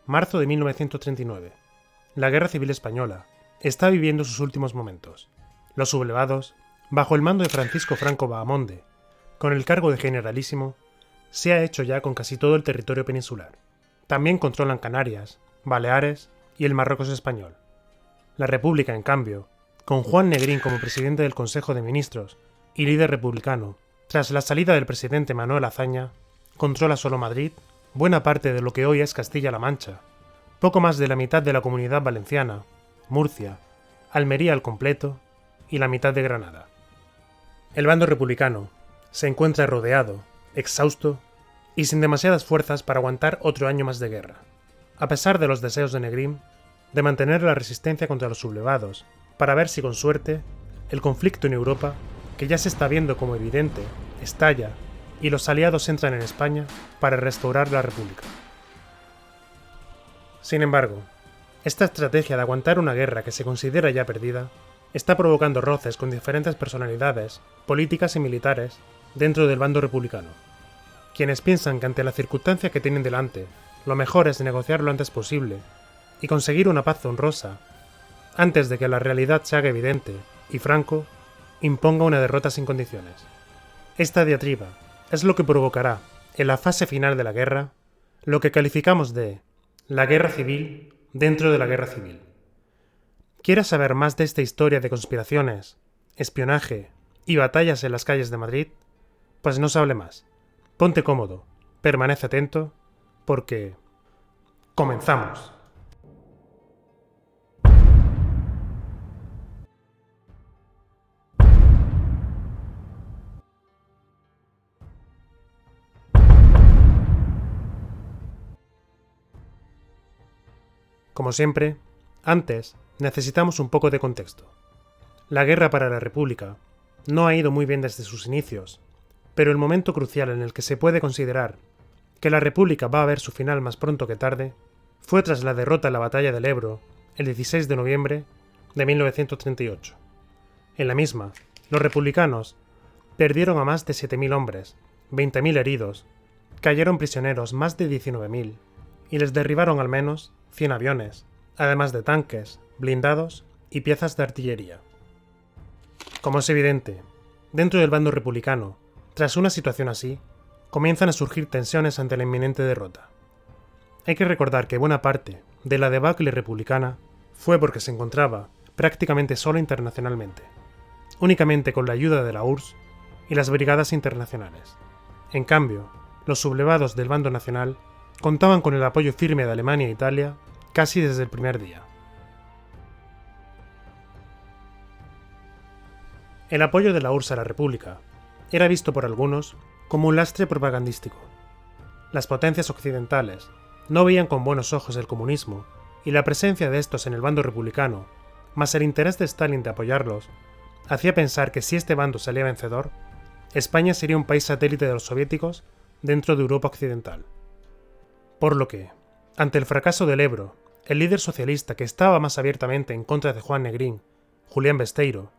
marzo de 1939. La Guerra Civil Española está viviendo sus últimos momentos. Los sublevados, bajo el mando de Francisco Franco Bahamonde, con el cargo de generalísimo, se ha hecho ya con casi todo el territorio peninsular. También controlan Canarias, Baleares y el Marruecos español. La República, en cambio, con Juan Negrín como presidente del Consejo de Ministros y líder republicano, tras la salida del presidente Manuel Azaña, controla solo Madrid, buena parte de lo que hoy es Castilla-La Mancha, poco más de la mitad de la Comunidad Valenciana, Murcia, Almería al completo y la mitad de Granada. El bando republicano se encuentra rodeado, exhausto y sin demasiadas fuerzas para aguantar otro año más de guerra, a pesar de los deseos de Negrín de mantener la resistencia contra los sublevados, para ver si con suerte el conflicto en Europa, que ya se está viendo como evidente, estalla y los aliados entran en España para restaurar la República. Sin embargo, esta estrategia de aguantar una guerra que se considera ya perdida está provocando roces con diferentes personalidades, políticas y militares dentro del bando republicano, quienes piensan que ante la circunstancia que tienen delante, lo mejor es negociar lo antes posible y conseguir una paz honrosa antes de que la realidad se haga evidente y Franco imponga una derrota sin condiciones. Esta diatriba es lo que provocará, en la fase final de la guerra, lo que calificamos de la guerra civil dentro de la guerra civil. ¿Quieres saber más de esta historia de conspiraciones, espionaje y batallas en las calles de Madrid? Pues no se hable más. Ponte cómodo, permanece atento, porque comenzamos. Como siempre, antes necesitamos un poco de contexto. La guerra para la República no ha ido muy bien desde sus inicios, pero el momento crucial en el que se puede considerar que la República va a ver su final más pronto que tarde fue tras la derrota en la Batalla del Ebro, el 16 de noviembre de 1938. En la misma, los republicanos perdieron a más de 7.000 hombres, 20.000 heridos, cayeron prisioneros más de 19.000 y les derribaron al menos 100 aviones, además de tanques, blindados y piezas de artillería. Como es evidente, dentro del bando republicano, tras una situación así, comienzan a surgir tensiones ante la inminente derrota. Hay que recordar que buena parte de la debacle republicana fue porque se encontraba prácticamente solo internacionalmente, únicamente con la ayuda de la URSS y las brigadas internacionales. En cambio, los sublevados del bando nacional contaban con el apoyo firme de Alemania e Italia casi desde el primer día. El apoyo de la URSS a la República era visto por algunos como un lastre propagandístico. Las potencias occidentales no veían con buenos ojos el comunismo y la presencia de estos en el bando republicano, más el interés de Stalin de apoyarlos, hacía pensar que si este bando salía vencedor, España sería un país satélite de los soviéticos dentro de Europa occidental. Por lo que, ante el fracaso del Ebro, el líder socialista que estaba más abiertamente en contra de Juan Negrín, Julián Besteiro,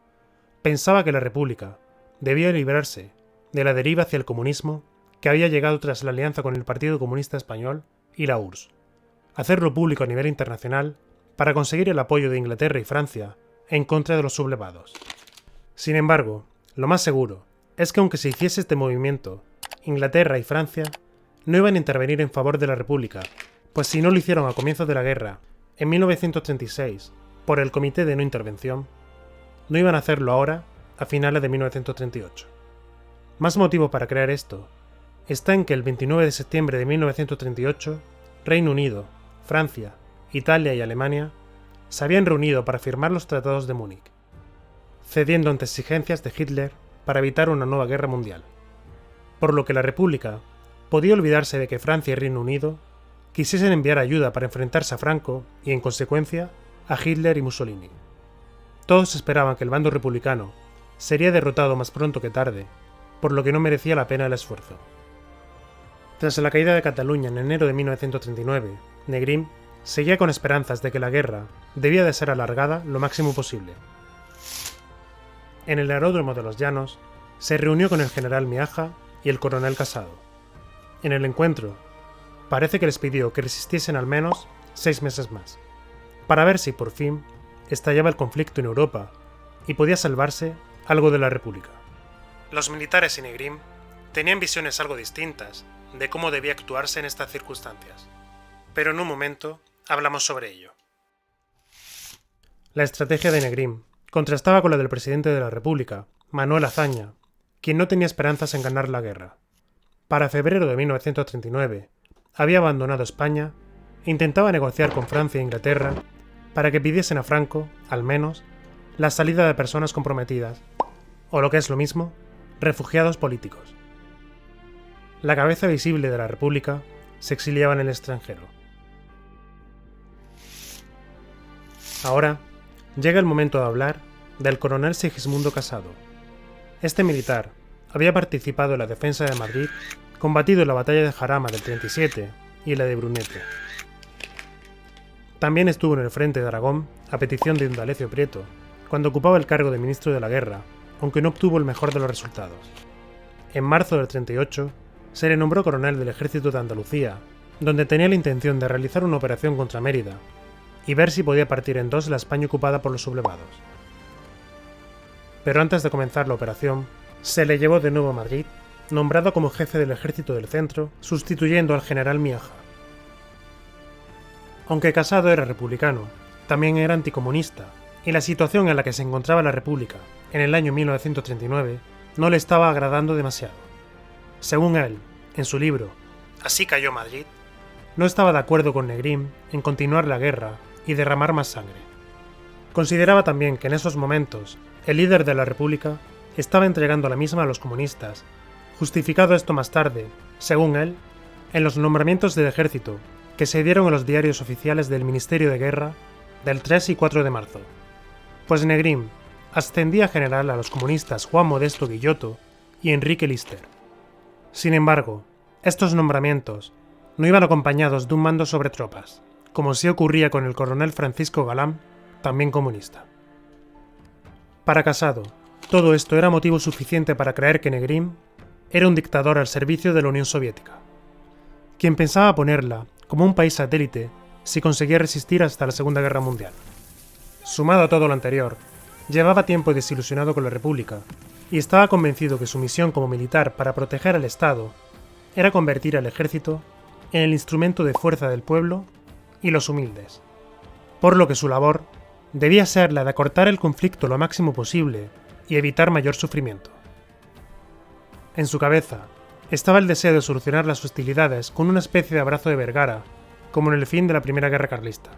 pensaba que la República debía librarse de la deriva hacia el comunismo que había llegado tras la alianza con el Partido Comunista Español y la URSS, hacerlo público a nivel internacional para conseguir el apoyo de Inglaterra y Francia en contra de los sublevados. Sin embargo, lo más seguro es que aunque se hiciese este movimiento, Inglaterra y Francia no iban a intervenir en favor de la República, pues si no lo hicieron a comienzos de la guerra, en 1936, por el Comité de No Intervención, no iban a hacerlo ahora, a finales de 1938. Más motivo para creer esto está en que el 29 de septiembre de 1938, Reino Unido, Francia, Italia y Alemania se habían reunido para firmar los tratados de Múnich, cediendo ante exigencias de Hitler para evitar una nueva guerra mundial, por lo que la República podía olvidarse de que Francia y Reino Unido quisiesen enviar ayuda para enfrentarse a Franco y, en consecuencia, a Hitler y Mussolini. Todos esperaban que el bando republicano sería derrotado más pronto que tarde, por lo que no merecía la pena el esfuerzo. Tras la caída de Cataluña en enero de 1939, Negrín seguía con esperanzas de que la guerra debía de ser alargada lo máximo posible. En el aeródromo de los Llanos se reunió con el general Miaja y el coronel Casado. En el encuentro, parece que les pidió que resistiesen al menos 6 meses más, para ver si por fin estallaba el conflicto en Europa y podía salvarse algo de la República. Los militares y Negrín tenían visiones algo distintas de cómo debía actuarse en estas circunstancias, pero en un momento hablamos sobre ello. La estrategia de Negrín contrastaba con la del presidente de la República, Manuel Azaña, quien no tenía esperanzas en ganar la guerra. Para febrero de 1939, había abandonado España e intentaba negociar con Francia e Inglaterra para que pidiesen a Franco, al menos, la salida de personas comprometidas, o lo que es lo mismo, refugiados políticos. La cabeza visible de la República se exiliaba en el extranjero. Ahora llega el momento de hablar del coronel Sigismundo Casado. Este militar había participado en la defensa de Madrid, combatido en la batalla de Jarama del 37 y en la de Brunete. También estuvo en el frente de Aragón a petición de Indalecio Prieto, cuando ocupaba el cargo de ministro de la Guerra, aunque no obtuvo el mejor de los resultados. En marzo del 38 se le nombró coronel del ejército de Andalucía, donde tenía la intención de realizar una operación contra Mérida y ver si podía partir en dos la España ocupada por los sublevados. Pero antes de comenzar la operación, se le llevó de nuevo a Madrid, nombrado como jefe del ejército del centro, sustituyendo al general Miaja. Aunque Casado era republicano, también era anticomunista, y la situación en la que se encontraba la República en el año 1939 no le estaba agradando demasiado. Según él, en su libro Así cayó Madrid, no estaba de acuerdo con Negrín en continuar la guerra y derramar más sangre. Consideraba también que en esos momentos el líder de la República estaba entregando la misma a los comunistas, justificado esto más tarde, según él, en los nombramientos del ejército que se dieron en los diarios oficiales del Ministerio de Guerra del 3 y 4 de marzo. Pues Negrín ascendía a general a los comunistas Juan Modesto Guilloto y Enrique Lister. Sin embargo, estos nombramientos no iban acompañados de un mando sobre tropas, como sí ocurría con el coronel Francisco Galán, también comunista. Para Casado, todo esto era motivo suficiente para creer que Negrín era un dictador al servicio de la Unión Soviética, quien pensaba ponerla como un país satélite si conseguía resistir hasta la Segunda Guerra Mundial. Sumado a todo lo anterior, llevaba tiempo desilusionado con la República y estaba convencido que su misión como militar para proteger al Estado era convertir al ejército en el instrumento de fuerza del pueblo y los humildes, por lo que su labor debía ser la de acortar el conflicto lo máximo posible y evitar mayor sufrimiento. En su cabeza estaba el deseo de solucionar las hostilidades con una especie de abrazo de Vergara, como en el fin de la Primera Guerra Carlista.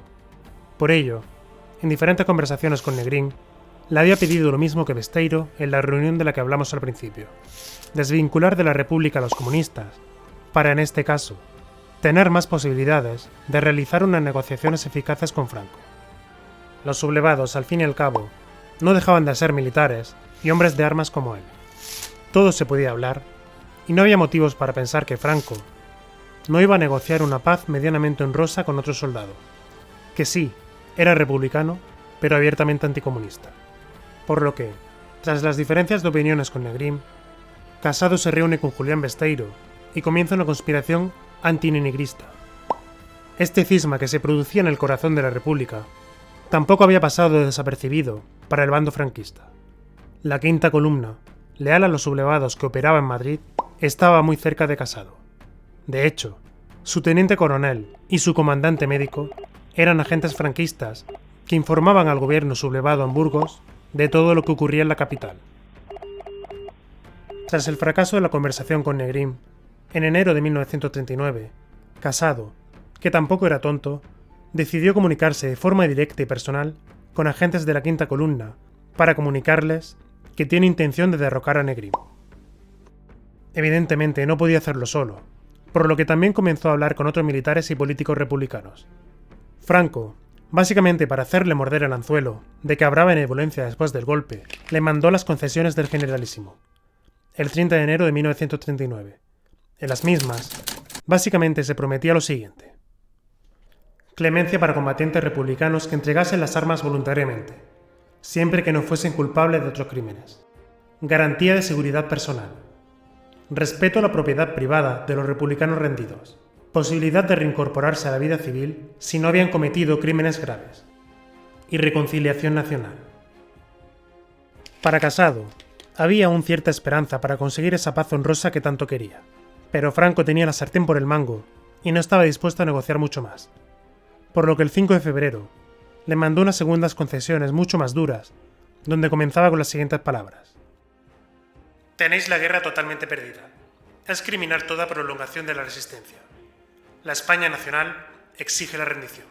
Por ello, en diferentes conversaciones con Negrín, le había pedido lo mismo que Besteiro en la reunión de la que hablamos al principio: desvincular de la República a los comunistas, para en este caso, tener más posibilidades de realizar unas negociaciones eficaces con Franco. Los sublevados, al fin y al cabo, no dejaban de ser militares y hombres de armas como él. Todo se podía hablar, y no había motivos para pensar que Franco no iba a negociar una paz medianamente honrosa con otro soldado, que sí, era republicano, pero abiertamente anticomunista. Por lo que, tras las diferencias de opiniones con Negrín, Casado se reúne con Julián Besteiro y comienza una conspiración antinegrista. Este cisma que se producía en el corazón de la República tampoco había pasado desapercibido para el bando franquista. La quinta columna, leal a los sublevados que operaba en Madrid, estaba muy cerca de Casado. De hecho, su teniente coronel y su comandante médico eran agentes franquistas que informaban al gobierno sublevado en Burgos de todo lo que ocurría en la capital. Tras el fracaso de la conversación con Negrín, en enero de 1939, Casado, que tampoco era tonto, decidió comunicarse de forma directa y personal con agentes de la quinta columna para comunicarles que tiene intención de derrocar a Negrín. Evidentemente no podía hacerlo solo, por lo que también comenzó a hablar con otros militares y políticos republicanos. Franco, básicamente para hacerle morder el anzuelo de que habrá benevolencia después del golpe, le mandó las concesiones del Generalísimo, el 30 de enero de 1939. En las mismas, básicamente se prometía lo siguiente: clemencia para combatientes republicanos que entregasen las armas voluntariamente, siempre que no fuesen culpables de otros crímenes. Garantía de seguridad personal. Respeto a la propiedad privada de los republicanos rendidos. posibilidad de reincorporarse a la vida civil si no habían cometido crímenes graves, y reconciliación nacional. Para Casado, había aún cierta esperanza para conseguir esa paz honrosa que tanto quería, pero Franco tenía la sartén por el mango y no estaba dispuesto a negociar mucho más, por lo que el 5 de febrero le mandó unas segundas concesiones mucho más duras, donde comenzaba con las siguientes palabras: «Tenéis la guerra totalmente perdida. Es criminal toda prolongación de la resistencia. La España nacional exige la rendición».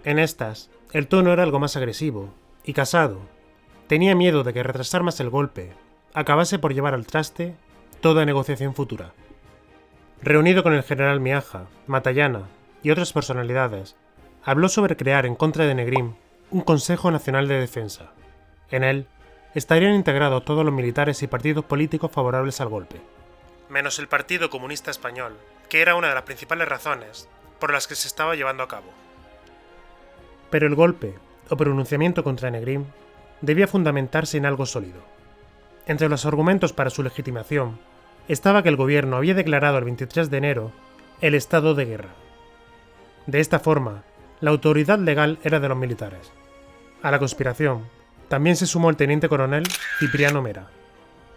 En estas, el tono era algo más agresivo, y Casado tenía miedo de que retrasar más el golpe acabase por llevar al traste toda negociación futura. Reunido con el general Miaja, Matallana y otras personalidades, habló sobre crear en contra de Negrín un Consejo Nacional de Defensa. En él estarían integrados todos los militares y partidos políticos favorables al golpe, menos el Partido Comunista Español, que era una de las principales razones por las que se estaba llevando a cabo. Pero el golpe, o pronunciamiento contra Negrín, debía fundamentarse en algo sólido. Entre los argumentos para su legitimación estaba que el gobierno había declarado el 23 de enero el estado de guerra. De esta forma, la autoridad legal era de los militares. A la conspiración también se sumó el teniente coronel Cipriano Mera,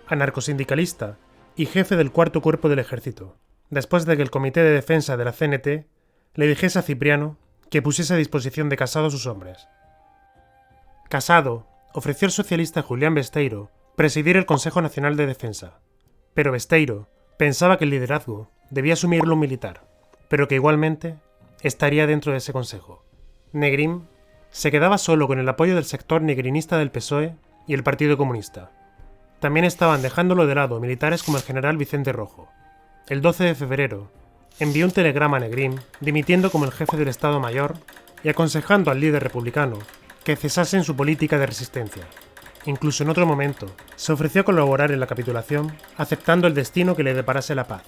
anarcosindicalista y jefe del cuarto cuerpo del ejército, después de que el Comité de Defensa de la CNT le dijese a Cipriano que pusiese a disposición de Casado a sus hombres. Casado ofreció al socialista Julián Besteiro presidir el Consejo Nacional de Defensa, pero Besteiro pensaba que el liderazgo debía asumirlo un militar, pero que igualmente estaría dentro de ese consejo. Negrín se quedaba solo con el apoyo del sector negrinista del PSOE y el Partido Comunista. También estaban dejándolo de lado militares como el general Vicente Rojo. El 12 de febrero envió un telegrama a Negrín dimitiendo como el jefe del Estado Mayor y aconsejando al líder republicano que cesase en su política de resistencia. Incluso en otro momento, se ofreció a colaborar en la capitulación, aceptando el destino que le deparase la paz.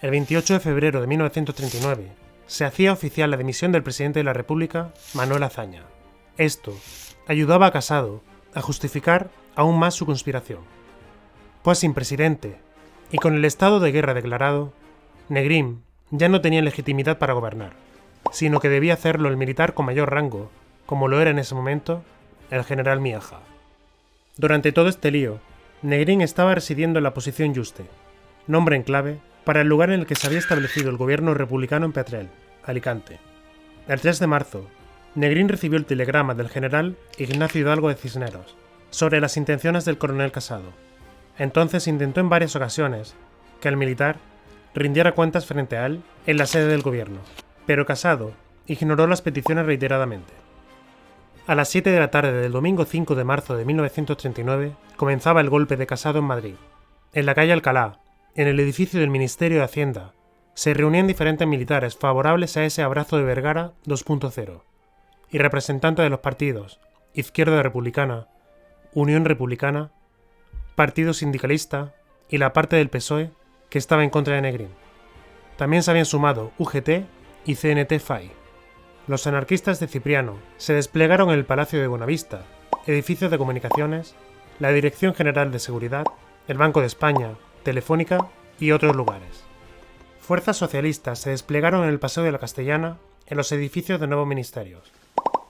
El 28 de febrero de 1939, se hacía oficial la dimisión del presidente de la República, Manuel Azaña. Esto ayudaba a Casado a justificar aún más su conspiración. Pues sin presidente, y con el estado de guerra declarado, Negrín ya no tenía legitimidad para gobernar, sino que debía hacerlo el militar con mayor rango, como lo era en ese momento el general Miaja. Durante todo este lío, Negrín estaba residiendo en la posición Yuste, nombre en clave para el lugar en el que se había establecido el gobierno republicano en Petrel, Alicante. El 3 de marzo, Negrín recibió el telegrama del general Ignacio Hidalgo de Cisneros sobre las intenciones del coronel Casado. Entonces intentó en varias ocasiones que el militar rindiera cuentas frente a él en la sede del gobierno, pero Casado ignoró las peticiones reiteradamente. A las 7 de la tarde del domingo 5 de marzo de 1939 comenzaba el golpe de Casado en Madrid. En la calle Alcalá, en el edificio del Ministerio de Hacienda, se reunían diferentes militares favorables a ese abrazo de Vergara 2.0 y representantes de los partidos Izquierda Republicana, Unión Republicana, Partido Sindicalista y la parte del PSOE que estaba en contra de Negrín. También se habían sumado UGT y CNT-FAI. Los anarquistas de Cipriano se desplegaron en el Palacio de Buenavista, edificios de comunicaciones, la Dirección General de Seguridad, el Banco de España, Telefónica y otros lugares. Fuerzas socialistas se desplegaron en el Paseo de la Castellana, en los edificios de nuevos ministerios.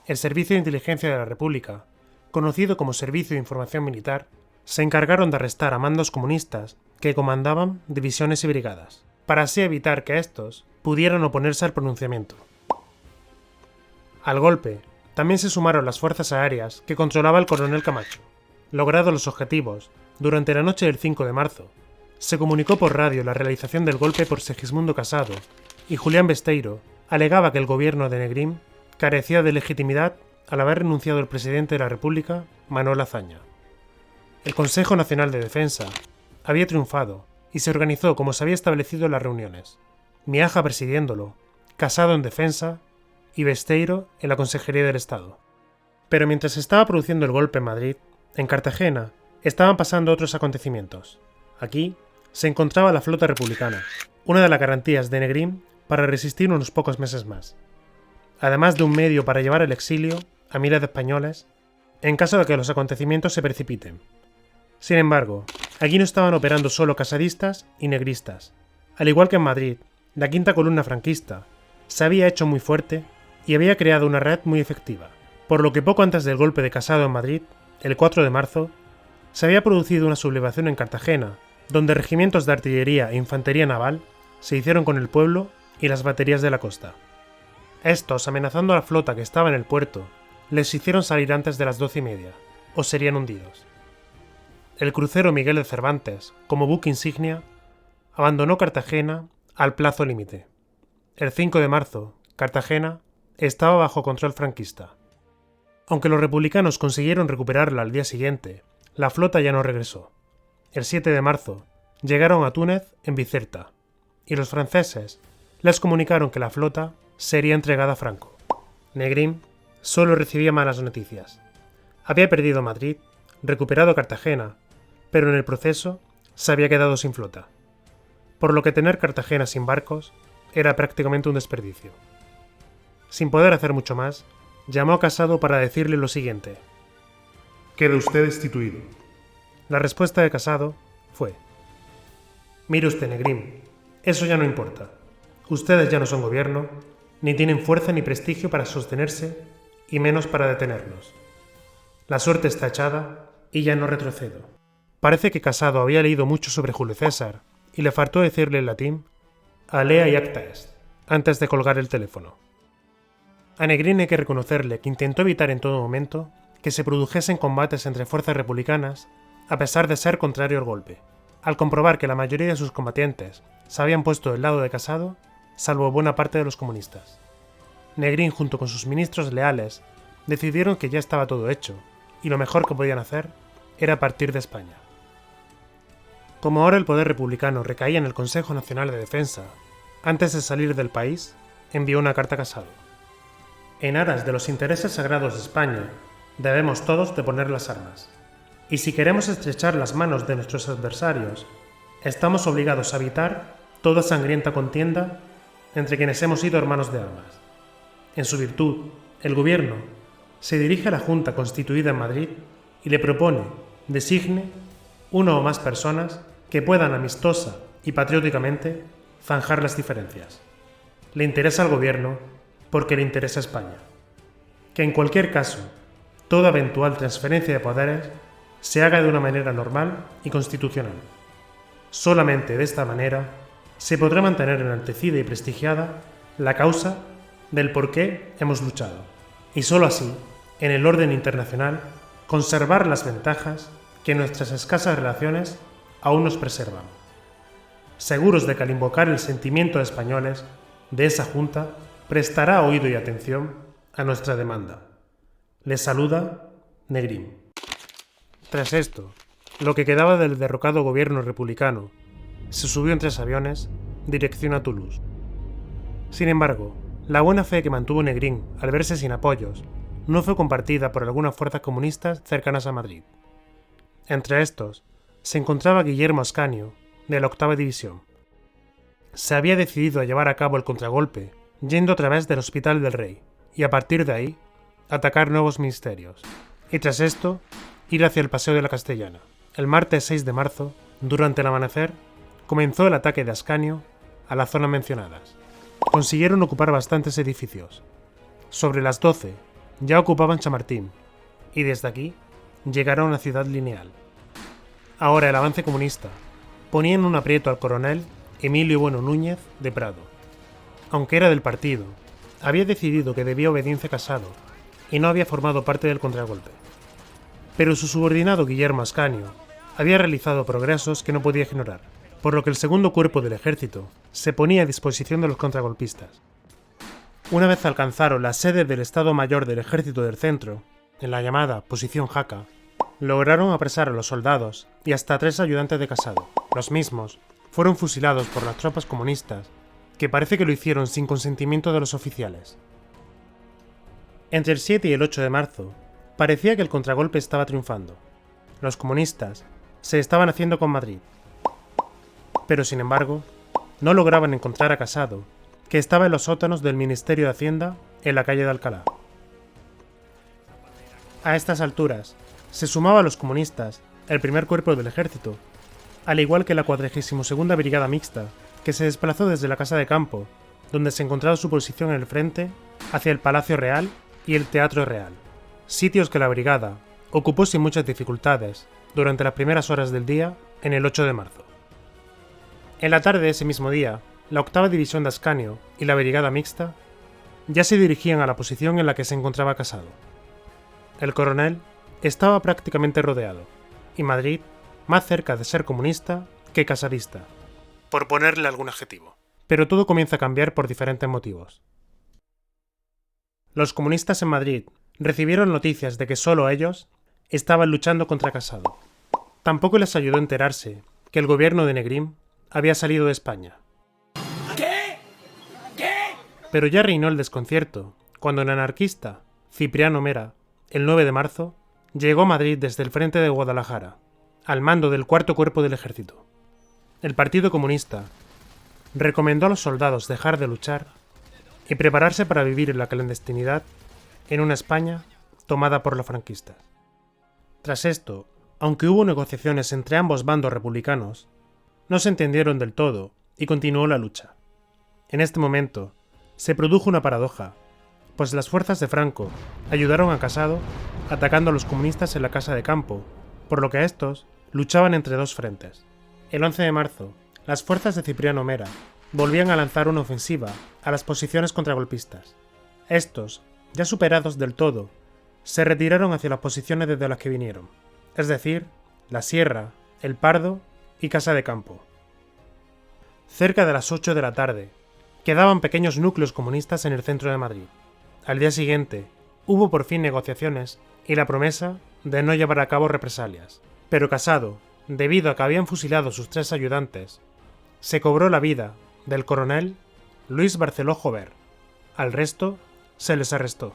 El Servicio de Inteligencia de la República, conocido como Servicio de Información Militar, se encargaron de arrestar a mandos comunistas que comandaban divisiones y brigadas, para así evitar que estos pudieran oponerse al pronunciamiento. Al golpe, también se sumaron las fuerzas aéreas que controlaba el coronel Camacho. Logrados los objetivos, durante la noche del 5 de marzo, se comunicó por radio la realización del golpe por Segismundo Casado, y Julián Besteiro alegaba que el gobierno de Negrín carecía de legitimidad al haber renunciado el presidente de la República, Manuel Azaña. El Consejo Nacional de Defensa había triunfado y se organizó como se había establecido en las reuniones, Miaja presidiéndolo, Casado en defensa y Besteiro en la Consejería del Estado. Pero mientras se estaba produciendo el golpe en Madrid, en Cartagena estaban pasando otros acontecimientos. Aquí se encontraba la flota republicana, una de las garantías de Negrín para resistir unos pocos meses más, además de un medio para llevar el exilio a miles de españoles en caso de que los acontecimientos se precipiten. Sin embargo, aquí no estaban operando solo casadistas y negristas. Al igual que en Madrid, la quinta columna franquista se había hecho muy fuerte y había creado una red muy efectiva, por lo que poco antes del golpe de Casado en Madrid, el 4 de marzo, se había producido una sublevación en Cartagena, donde regimientos de artillería e infantería naval se hicieron con el pueblo y las baterías de la costa. Estos, amenazando a la flota que estaba en el puerto, les hicieron salir antes de las 12:30, o serían hundidos. El crucero Miguel de Cervantes, como buque insignia, abandonó Cartagena al plazo límite. El 5 de marzo, Cartagena estaba bajo control franquista. Aunque los republicanos consiguieron recuperarla al día siguiente, la flota ya no regresó. El 7 de marzo llegaron a Túnez en Bizerta, y los franceses les comunicaron que la flota sería entregada a Franco. Negrín solo recibía malas noticias. Había perdido Madrid, recuperado Cartagena, pero en el proceso se había quedado sin flota, por lo que tener Cartagena sin barcos era prácticamente un desperdicio. Sin poder hacer mucho más, llamó a Casado para decirle lo siguiente: «Queda usted destituido». La respuesta de Casado fue: «Mire usted, Negrín, eso ya no importa. Ustedes ya no son gobierno, ni tienen fuerza ni prestigio para sostenerse, y menos para detenernos. La suerte está echada y ya no retrocedo». Parece que Casado había leído mucho sobre Julio César y le faltó decirle en latín «alea y acta est» antes de colgar el teléfono. A Negrín hay que reconocerle que intentó evitar en todo momento que se produjesen combates entre fuerzas republicanas a pesar de ser contrario al golpe, al comprobar que la mayoría de sus combatientes se habían puesto del lado de Casado, salvo buena parte de los comunistas. Negrín, junto con sus ministros leales, decidieron que ya estaba todo hecho, y lo mejor que podían hacer era partir de España. Como ahora el poder republicano recaía en el Consejo Nacional de Defensa, antes de salir del país, envió una carta a Casado. En aras de los intereses sagrados de España, debemos todos deponer las armas. Y si queremos estrechar las manos de nuestros adversarios, estamos obligados a evitar toda sangrienta contienda entre quienes hemos sido hermanos de armas. En su virtud, el Gobierno se dirige a la Junta constituida en Madrid y le propone, designe, una o más personas que puedan amistosa y patrióticamente zanjar las diferencias. Le interesa al Gobierno porque le interesa a España. Que en cualquier caso, toda eventual transferencia de poderes se haga de una manera normal y constitucional. Solamente de esta manera se podrá mantener enaltecida y prestigiada la causa del por qué hemos luchado, y sólo así, en el orden internacional, conservar las ventajas que nuestras escasas relaciones aún nos preservan. Seguros de que al invocar el sentimiento de españoles, de esa Junta prestará oído y atención a nuestra demanda. Les saluda Negrín. Tras esto, lo que quedaba del derrocado gobierno republicano se subió en 3 aviones dirección a Toulouse. Sin embargo, la buena fe que mantuvo Negrín al verse sin apoyos no fue compartida por algunas fuerzas comunistas cercanas a Madrid. Entre estos se encontraba Guillermo Ascanio, de la 8ª División. Se había decidido a llevar a cabo el contragolpe yendo a través del Hospital del Rey y a partir de ahí atacar nuevos ministerios, y tras esto ir hacia el Paseo de la Castellana. El martes 6 de marzo, durante el amanecer, comenzó el ataque de Ascanio a las zonas mencionadas. Consiguieron ocupar bastantes edificios. Sobre las 12 ya ocupaban Chamartín, y desde aquí llegaron a una ciudad lineal. Ahora el avance comunista ponía en un aprieto al coronel Emilio Bueno Núñez de Prado. Aunque era del partido, había decidido que debía obediencia a Casado y no había formado parte del contragolpe. Pero su subordinado Guillermo Ascanio había realizado progresos que no podía ignorar, por lo que el segundo cuerpo del ejército se ponía a disposición de los contragolpistas. Una vez alcanzaron la sede del Estado Mayor del Ejército del Centro, en la llamada Posición Jaca, lograron apresar a los soldados y hasta 3 ayudantes de Casado. Los mismos fueron fusilados por las tropas comunistas, que parece que lo hicieron sin consentimiento de los oficiales. Entre el 7 y el 8 de marzo, parecía que el contragolpe estaba triunfando. Los comunistas se estaban haciendo con Madrid. Pero sin embargo, no lograban encontrar a Casado, que estaba en los sótanos del Ministerio de Hacienda en la calle de Alcalá. A estas alturas, se sumaba a los comunistas el primer cuerpo del ejército, al igual que la 42ª Brigada Mixta, que se desplazó desde la Casa de Campo, donde se encontraba su posición en el frente, hacia el Palacio Real y el Teatro Real, sitios que la brigada ocupó sin muchas dificultades durante las primeras horas del día en el 8 de marzo. En la tarde de ese mismo día, la 8ª División de Ascanio y la Brigada Mixta ya se dirigían a la posición en la que se encontraba Casado. El coronel estaba prácticamente rodeado, y Madrid más cerca de ser comunista que casadista, por ponerle algún adjetivo. Pero todo comienza a cambiar por diferentes motivos. Los comunistas en Madrid recibieron noticias de que solo ellos estaban luchando contra Casado. Tampoco les ayudó a enterarse que el gobierno de Negrín había salido de España. ¿Qué? Pero ya reinó el desconcierto cuando el anarquista Cipriano Mera, el 9 de marzo, llegó a Madrid desde el frente de Guadalajara, al mando del 4º Cuerpo del Ejército. El Partido Comunista recomendó a los soldados dejar de luchar y prepararse para vivir en la clandestinidad en una España tomada por los franquistas. Tras esto, aunque hubo negociaciones entre ambos bandos republicanos, no se entendieron del todo y continuó la lucha. En este momento, se produjo una paradoja, pues las fuerzas de Franco ayudaron a Casado atacando a los comunistas en la Casa de Campo, por lo que estos luchaban entre dos frentes. El 11 de marzo, las fuerzas de Cipriano Mera volvían a lanzar una ofensiva a las posiciones contragolpistas. Estos, ya superados del todo, se retiraron hacia las posiciones desde las que vinieron, es decir, la Sierra, el Pardo y Casa de Campo. Cerca de las 8 de la tarde, quedaban pequeños núcleos comunistas en el centro de Madrid. Al día siguiente, hubo por fin negociaciones y la promesa de no llevar a cabo represalias. Pero Casado, debido a que habían fusilado sus 3 ayudantes, se cobró la vida del coronel Luis Barceló Jover. Al resto se les arrestó.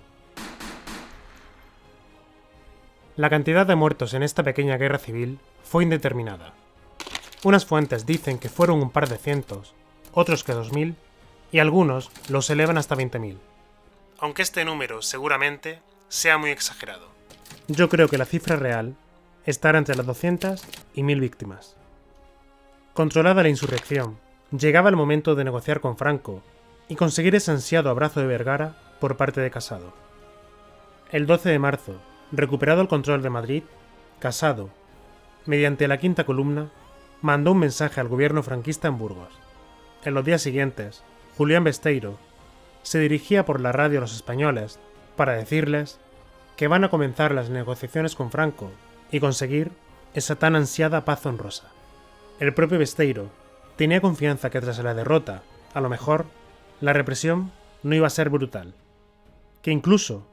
La cantidad de muertos en esta pequeña guerra civil fue indeterminada. Unas fuentes dicen que fueron un par de cientos, otros que 2000, y algunos los elevan hasta 20.000. Aunque este número seguramente sea muy exagerado. Yo creo que la cifra real estará entre las 200 y 1000 víctimas. Controlada la insurrección, llegaba el momento de negociar con Franco y conseguir ese ansiado abrazo de Vergara por parte de Casado. El 12 de marzo, recuperado el control de Madrid, Casado, mediante la quinta columna, mandó un mensaje al gobierno franquista en Burgos. En los días siguientes, Julián Besteiro se dirigía por la radio a los españoles para decirles que van a comenzar las negociaciones con Franco y conseguir esa tan ansiada paz honrosa. El propio Besteiro tenía confianza que tras la derrota, a lo mejor, la represión no iba a ser brutal, que incluso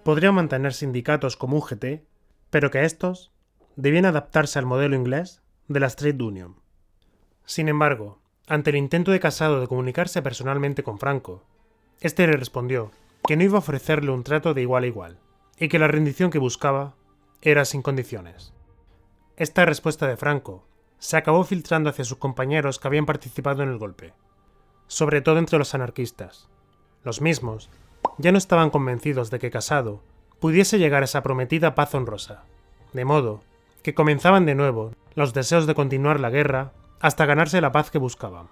podrían mantener sindicatos como UGT, pero que estos debían adaptarse al modelo inglés de la Trade Union. Sin embargo, ante el intento de Casado de comunicarse personalmente con Franco, este le respondió que no iba a ofrecerle un trato de igual a igual, y que la rendición que buscaba era sin condiciones. Esta respuesta de Franco se acabó filtrando hacia sus compañeros que habían participado en el golpe, sobre todo entre los anarquistas. Los mismos ya no estaban convencidos de que Casado pudiese llegar a esa prometida paz honrosa, de modo que comenzaban de nuevo los deseos de continuar la guerra hasta ganarse la paz que buscaban.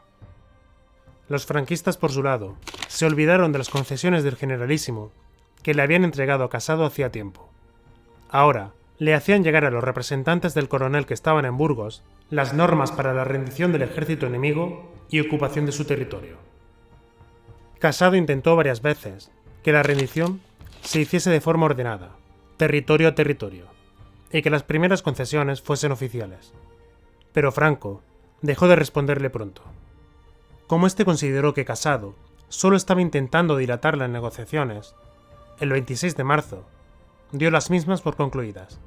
Los franquistas, por su lado, se olvidaron de las concesiones del generalísimo que le habían entregado a Casado hacía tiempo. Ahora, le hacían llegar a los representantes del coronel que estaban en Burgos las normas para la rendición del ejército enemigo y ocupación de su territorio. Casado intentó varias veces que la rendición se hiciese de forma ordenada, territorio a territorio, y que las primeras concesiones fuesen oficiales. Pero Franco dejó de responderle pronto. Como este consideró que Casado solo estaba intentando dilatar las negociaciones, el 26 de marzo dio las mismas por concluidas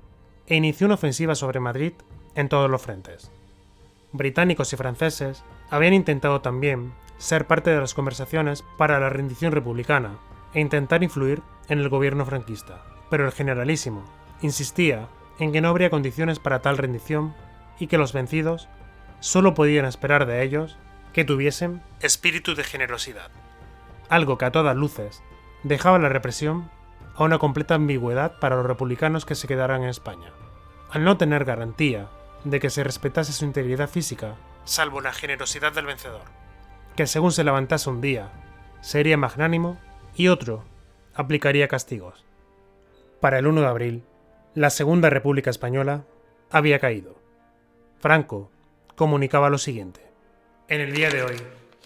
e inició una ofensiva sobre Madrid en todos los frentes. Británicos y franceses habían intentado también ser parte de las conversaciones para la rendición republicana e intentar influir en el gobierno franquista, pero el generalísimo insistía en que no habría condiciones para tal rendición y que los vencidos solo podían esperar de ellos que tuviesen espíritu de generosidad, algo que a todas luces dejaba la represión a una completa ambigüedad para los republicanos que se quedaran en España, al no tener garantía de que se respetase su integridad física, salvo la generosidad del vencedor. que según se levantase un día, sería magnánimo y otro aplicaría castigos. Para el 1 de abril, la Segunda República Española había caído. Franco comunicaba lo siguiente: en el día de hoy,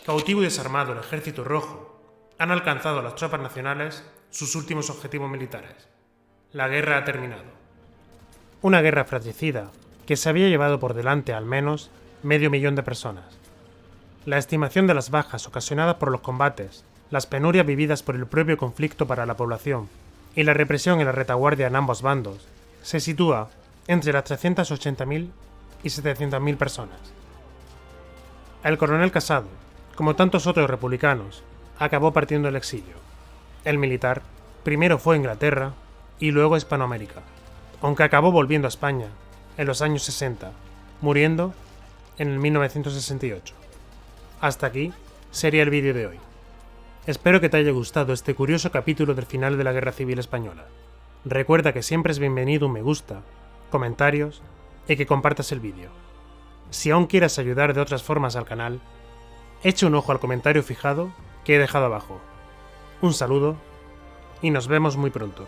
cautivo y desarmado el Ejército Rojo, han alcanzado las tropas nacionales sus últimos objetivos militares. La guerra ha terminado. Una guerra fratricida que se había llevado por delante al menos 500.000 de personas. La estimación de las bajas ocasionadas por los combates, las penurias vividas por el propio conflicto para la población y la represión en la retaguardia en ambos bandos se sitúa entre las 380.000 y 700.000 personas. El coronel Casado, como tantos otros republicanos, acabó partiendo el exilio. El militar primero fue a Inglaterra y luego a Hispanoamérica, aunque acabó volviendo a España en los años 60, muriendo en el 1968. Hasta aquí sería el vídeo de hoy. Espero que te haya gustado este curioso capítulo del final de la Guerra Civil Española. Recuerda que siempre es bienvenido un me gusta, comentarios y que compartas el vídeo. Si aún quieres ayudar de otras formas al canal, echa un ojo al comentario fijado que he dejado abajo. Un saludo y nos vemos muy pronto.